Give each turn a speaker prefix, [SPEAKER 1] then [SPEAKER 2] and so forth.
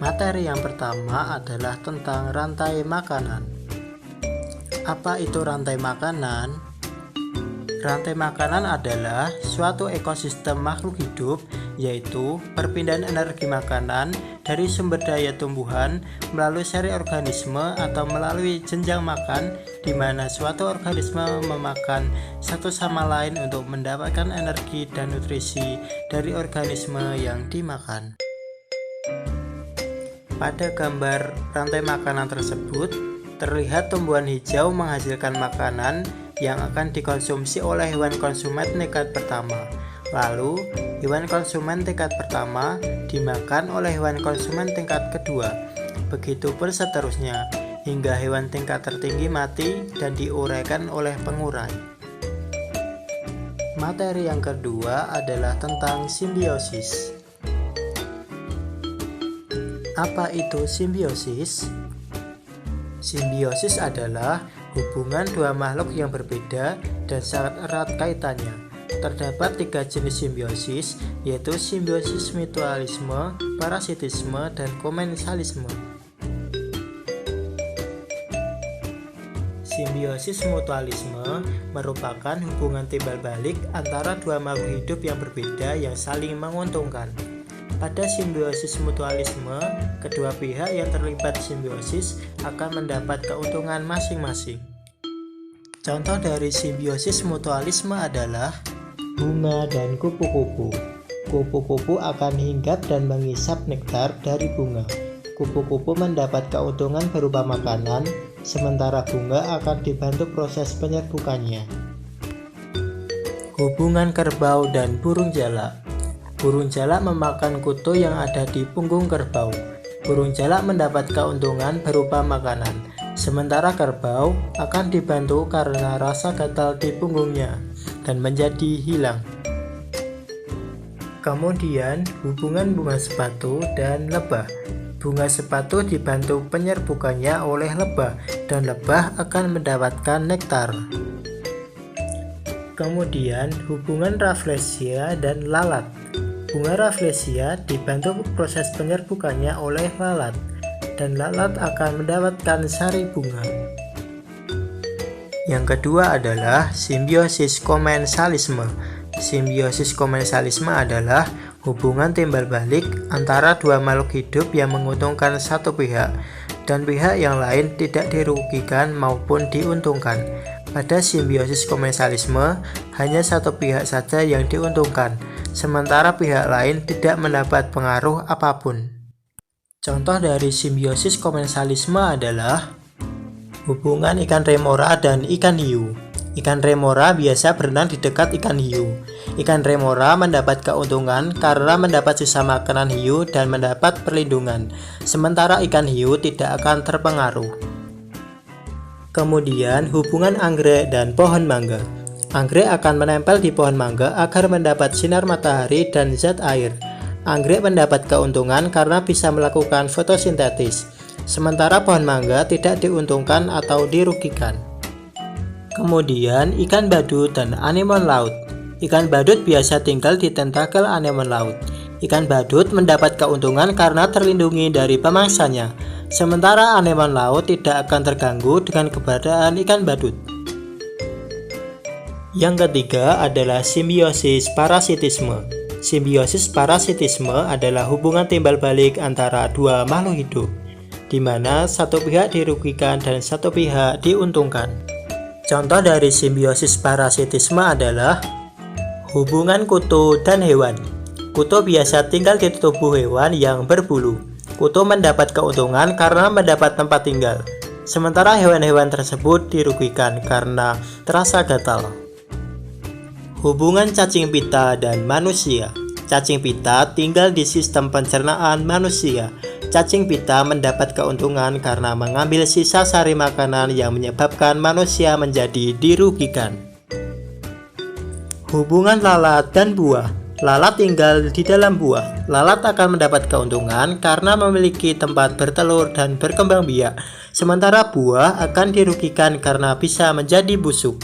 [SPEAKER 1] Materi yang pertama adalah tentang rantai makanan. Apa itu rantai makanan? Rantai makanan adalah suatu ekosistem makhluk hidup, yaitu perpindahan energi makanan dari sumber daya tumbuhan melalui seri organisme atau melalui jenjang makan, di mana suatu organisme memakan satu sama lain untuk mendapatkan energi dan nutrisi dari organisme yang dimakan. Pada gambar rantai makanan tersebut, terlihat tumbuhan hijau menghasilkan makanan yang akan dikonsumsi oleh hewan konsumen tingkat pertama. Lalu, hewan konsumen tingkat pertama dimakan oleh hewan konsumen tingkat kedua. Begitu pun seterusnya, hingga hewan tingkat tertinggi mati dan diuraikan oleh pengurai. Materi yang kedua adalah tentang simbiosis. Apa itu simbiosis? Simbiosis adalah hubungan dua makhluk yang berbeda dan sangat erat kaitannya. Terdapat 3 jenis simbiosis, yaitu simbiosis mutualisme, parasitisme, dan komensalisme. Simbiosis mutualisme merupakan hubungan timbal balik antara dua makhluk hidup yang berbeda yang saling menguntungkan. Pada simbiosis mutualisme, kedua pihak yang terlibat simbiosis akan mendapat keuntungan masing-masing. Contoh dari simbiosis mutualisme adalah bunga dan kupu-kupu. Kupu-kupu akan hinggap dan menghisap nektar dari bunga. Kupu-kupu mendapat keuntungan berupa makanan, sementara bunga akan dibantu proses penyerbukannya. Hubungan kerbau dan burung jalak. Burung jalak memakan kutu yang ada di punggung kerbau. Burung jalak mendapat keuntungan berupa makanan, sementara kerbau akan dibantu karena rasa gatal di punggungnya dan menjadi hilang. Kemudian, hubungan bunga sepatu dan lebah. Bunga sepatu dibantu penyerbukannya oleh lebah, dan lebah akan mendapatkan nektar. Kemudian, hubungan Rafflesia dan lalat. Bunga Rafflesia dibantu proses penyerbukannya oleh lalat, dan lalat akan mendapatkan sari bunga. Yang kedua adalah simbiosis komensalisme. Simbiosis komensalisme adalah hubungan timbal balik antara dua makhluk hidup yang menguntungkan satu pihak, dan pihak yang lain tidak dirugikan maupun diuntungkan. Pada simbiosis komensalisme, hanya satu pihak saja yang diuntungkan, sementara pihak lain tidak mendapat pengaruh apapun. Contoh dari simbiosis komensalisme adalah hubungan ikan remora dan ikan hiu. Ikan remora biasa berenang di dekat ikan hiu. Ikan remora mendapat keuntungan karena mendapat sisa makanan hiu dan mendapat perlindungan, sementara ikan hiu tidak akan terpengaruh. Kemudian, hubungan anggrek dan pohon mangga. Anggrek akan menempel di pohon mangga agar mendapat sinar matahari dan zat air. Anggrek mendapat keuntungan karena bisa melakukan fotosintesis, sementara pohon mangga tidak diuntungkan atau dirugikan. Kemudian, ikan badut dan anemon laut. Ikan badut biasa tinggal di tentakel anemon laut. Ikan badut mendapat keuntungan karena terlindungi dari pemangsanya, sementara anemon laut tidak akan terganggu dengan keberadaan ikan badut. Yang ketiga adalah simbiosis parasitisme. Simbiosis parasitisme adalah hubungan timbal balik antara dua makhluk hidup, di mana satu pihak dirugikan dan satu pihak diuntungkan. Contoh dari simbiosis parasitisme adalah hubungan kutu dan hewan. Kutu biasa tinggal di tubuh hewan yang berbulu. Kutu mendapat keuntungan karena mendapat tempat tinggal, sementara hewan-hewan tersebut dirugikan karena terasa gatal. Hubungan cacing pita dan manusia. Cacing pita tinggal di sistem pencernaan manusia. Cacing pita mendapat keuntungan karena mengambil sisa sari makanan yang menyebabkan manusia menjadi dirugikan. Hubungan lalat dan buah. Lalat tinggal di dalam buah. Lalat akan mendapat keuntungan karena memiliki tempat bertelur dan berkembang biak, sementara buah akan dirugikan karena bisa menjadi busuk.